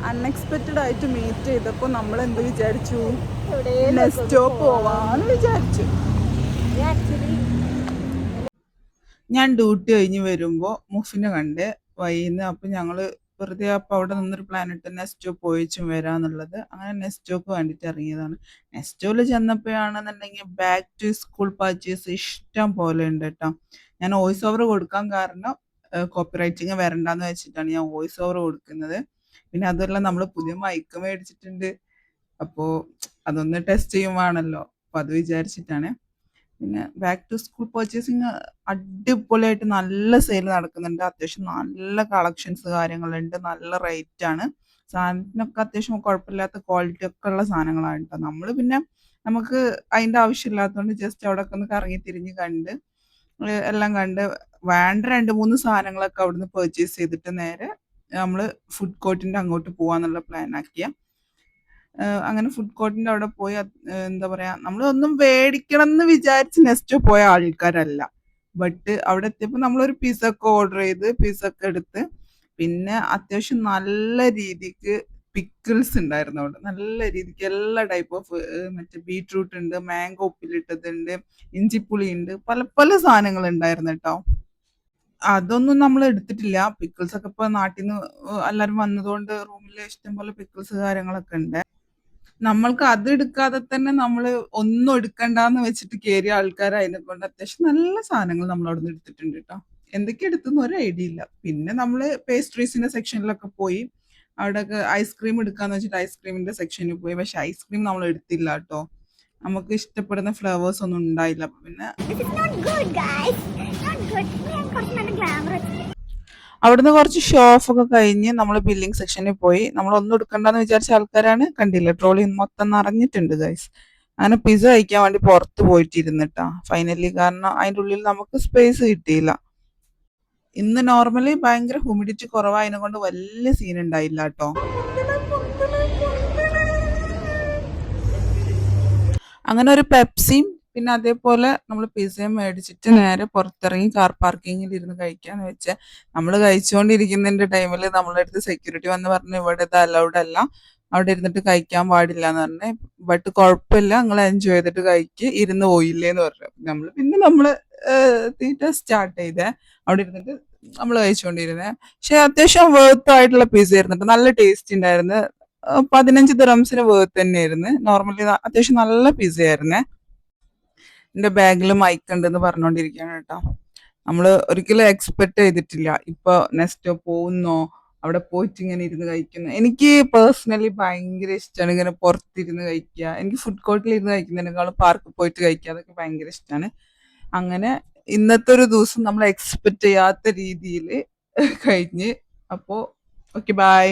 Unexpected ആയിട്ട് meet ചെയ്തപ്പോൾ നമ്മൾ എന്ത് വിചാരിച്ചു, നെസ്റ്റോ പോവാന്ന് വിചാരിച്ചു. ഞാൻ ഡ്യൂട്ടി കഴിഞ്ഞ് വരുമ്പോൾ മുഫിനെ കണ്ട് വൈകുന്നേരം. അപ്പം ഞങ്ങൾ വെറുതെ അപ്പം അവിടെ നിന്നൊരു പ്ലാൻ ഇട്ട് നെസ്റ്റോ പോയിച്ചും വരാന്നുള്ളത്. അങ്ങനെ നെസ്റ്റോക്ക് വേണ്ടിയിട്ട് ഇറങ്ങിയതാണ്. നെസ്റ്റോയിൽ ചെന്നപ്പോഴാണെന്നുണ്ടെങ്കിൽ ബാക്ക് ടു സ്കൂൾ പർച്ചേസ് ഇഷ്ടം പോലെ ഉണ്ട് കേട്ടോ. ഞാൻ വോയിസ് ഓവർ കൊടുക്കാൻ കാരണം കോപ്പി വരണ്ടെന്ന് വെച്ചിട്ടാണ് ഞാൻ വോയിസ് ഓവർ കൊടുക്കുന്നത്. പിന്നെ അതുമല്ല നമ്മൾ പുതിയ മൈക്ക് മേടിച്ചിട്ടുണ്ട്. അപ്പോൾ അതൊന്ന് ടെസ്റ്റ് ചെയ്യുവാണല്ലോ, അപ്പം അത് വിചാരിച്ചിട്ടാണ്. പിന്നെ ബാക്ക് ടു സ്കൂൾ പർച്ചേസിങ് അടിപൊളിയായിട്ട് നല്ല സെയിൽ നടക്കുന്നുണ്ട്. അത്യാവശ്യം നല്ല കളക്ഷൻസ് കാര്യങ്ങളുണ്ട്. നല്ല റേറ്റ് ആണ്. സാധനത്തിനൊക്കെ അത്യാവശ്യം കുഴപ്പമില്ലാത്ത ക്വാളിറ്റി ഒക്കെ ഉള്ള സാധനങ്ങളാണ് കേട്ടോ. നമ്മൾ പിന്നെ നമുക്ക് അതിൻ്റെ ആവശ്യമില്ലാത്തതുകൊണ്ട് ജസ്റ്റ് അവിടെ ഒക്കെ ഒന്ന് കറങ്ങി തിരിഞ്ഞ് കണ്ട് എല്ലാം കണ്ട് വേണ്ട 2-3 സാധനങ്ങളൊക്കെ അവിടുന്ന് പർച്ചേസ് ചെയ്തിട്ട് നേരെ നമ്മൾ ഫുഡ് കോർട്ടിൻ്റെ അങ്ങോട്ട് പോകാന്നുള്ള പ്ലാൻ ആക്കിയ. അങ്ങനെ ഫുഡ് കോർട്ടിൻ്റെ അവിടെ പോയി എന്താ പറയുക, നമ്മളൊന്നും മേടിക്കണം എന്ന് വിചാരിച്ച് നെസ്റ്റോ പോയ ആൾക്കാരല്ല. ബട്ട് അവിടെ എത്തിയപ്പോൾ നമ്മളൊരു പിസ്സ ഒക്കെ ഓർഡർ ചെയ്ത് പിസ്സ ഒക്കെ എടുത്ത്, പിന്നെ അത്യാവശ്യം നല്ല രീതിക്ക് പിക്കിൾസ് ഉണ്ടായിരുന്നു അവിടെ. നല്ല രീതിക്ക് എല്ലാ ടൈപ്പ് ഓഫ് മറ്റേ ബീട്രൂട്ട് ഉണ്ട്, മാംഗോ ഉപ്പിലിട്ടതുണ്ട്, ഇഞ്ചിപ്പുളി ഉണ്ട്, പല പല സാധനങ്ങൾ ഉണ്ടായിരുന്നു കേട്ടോ. അതൊന്നും നമ്മൾ എടുത്തിട്ടില്ല. പിക്കിൾസ് ഒക്കെ ഇപ്പൊ നാട്ടിൽ നിന്ന് എല്ലാവരും വന്നതുകൊണ്ട് റൂമിൽ ഇഷ്ടംപോലെ പിക്കിൾസ് കാര്യങ്ങളൊക്കെ ഉണ്ട്. നമ്മൾക്ക് അത് എടുക്കാതെ തന്നെ നമ്മൾ ഒന്നും എടുക്കണ്ടെന്ന് വെച്ചിട്ട് കയറിയ ആൾക്കാരായതിനെ കൊണ്ട് അത്യാവശ്യം നല്ല സാധനങ്ങൾ നമ്മൾ അവിടെ നിന്ന് എടുത്തിട്ടുണ്ട് കേട്ടോ. എന്തൊക്കെ എടുത്തെന്ന് ഒരു ഐഡിയ ഇല്ല. പിന്നെ നമ്മൾ പേസ്ട്രീസിന്റെ സെക്ഷനിലൊക്കെ പോയി. അവിടെയൊക്കെ ഐസ്ക്രീം എടുക്കാന്ന് വെച്ചിട്ട് ഐസ്ക്രീമിന്റെ സെക്ഷനിൽ പോയി. പക്ഷെ ഐസ്ക്രീം നമ്മൾ എടുത്തില്ല കേട്ടോ. നമുക്ക് ഇഷ്ടപ്പെടുന്ന ഫ്ലേവേഴ്സ് ഒന്നും ഉണ്ടായില്ല. പിന്നെ അവിടുന്ന് കുറച്ച് ഷോ ഓഫ് ഒക്കെ കഴിഞ്ഞ് നമ്മൾ ബില്ലിംഗ് സെക്ഷനിൽ പോയി. നമ്മൾ ഒന്നും എടുക്കണ്ടെന്ന് വിചാരിച്ച ആൾക്കാരാണ്. കണ്ടില്ല, ട്രോളി മൊത്തം നിറഞ്ഞിട്ടുണ്ട് ഗൈസ്. അങ്ങനെ പിസ്സ കഴിക്കാൻ വേണ്ടി പുറത്ത് പോയിട്ടിരുന്നിട്ടാ ഫൈനലി. കാരണം അതിൻ്റെ ഉള്ളിൽ നമുക്ക് സ്പേസ് കിട്ടിയില്ല. ഇന്ന് നോർമലി ഭയങ്കര ഹ്യൂമിഡിറ്റി കുറവായതിനെ കൊണ്ട് വലിയ സീൻ ഉണ്ടായില്ല കേട്ടോ. അങ്ങനെ ഒരു പെപ്സിയും പിന്നെ അതേപോലെ നമ്മൾ പിസ്സയും മേടിച്ചിട്ട് നേരെ പുറത്തിറങ്ങി കാർ പാർക്കിങ്ങിൽ ഇരുന്ന് കഴിക്കാന്ന് വെച്ചാൽ, നമ്മൾ കഴിച്ചുകൊണ്ടിരിക്കുന്നതിന്റെ ടൈമിൽ നമ്മളെ അടുത്ത് സെക്യൂരിറ്റി വന്ന് പറഞ്ഞു ഇവിടെ ഇത് അലൗഡ് അല്ല, അവിടെ ഇരുന്നിട്ട് കഴിക്കാൻ പാടില്ല എന്ന് പറഞ്ഞ്. ബട്ട് കുഴപ്പമില്ല, നിങ്ങൾ എൻജോയ് ചെയ്തിട്ട് കഴിക്ക്, ഇരുന്ന് പോയില്ലേന്ന് പറഞ്ഞു. നമ്മൾ പിന്നെ തീറ്റ സ്റ്റാർട്ട് ചെയ്തേ അവിടെ ഇരുന്നിട്ട് നമ്മൾ കഴിച്ചുകൊണ്ടിരുന്നത്. പക്ഷെ അത്യാവശ്യം വേർത്ത് ആയിട്ടുള്ള പിസ്സ ആയിരുന്നു, നല്ല ടേസ്റ്റ് ഉണ്ടായിരുന്നു. 15 ദിറംസിന് വേർത്ത് തന്നെയായിരുന്നു. നോർമലി അത്യാവശ്യം നല്ല പിസ്സ ആയിരുന്നേ. എന്റെ ബാഗിൽ മൈക്ക് ഉണ്ടെന്ന് പറഞ്ഞുകൊണ്ടിരിക്കുകയാണ് കേട്ടോ. നമ്മൾ ഒരിക്കലും എക്സ്പെക്ട് ചെയ്തിട്ടില്ല ഇപ്പൊ നെസ്റ്റോ പോകുന്നോ, അവിടെ പോയിട്ട് ഇങ്ങനെ ഇരുന്ന് കഴിക്കുന്നു. എനിക്ക് പേഴ്സണലി ഭയങ്കര ഇഷ്ടമാണ് ഇങ്ങനെ പുറത്തിരുന്ന് കഴിക്കുക. എനിക്ക് ഫുഡ് കോർട്ടിൽ ഇരുന്ന് കഴിക്കുന്നതിനേക്കാളും പാർക്കിൽ പോയിട്ട് കഴിക്കുക അതൊക്കെ ഭയങ്കര ഇഷ്ടമാണ്. അങ്ങനെ ഇന്നത്തെ ഒരു ദിവസം നമ്മൾ എക്സ്പെക്ട് ചെയ്യാത്ത രീതിയിൽ കഴിഞ്ഞ്. അപ്പോൾ ഓക്കെ, ബൈ.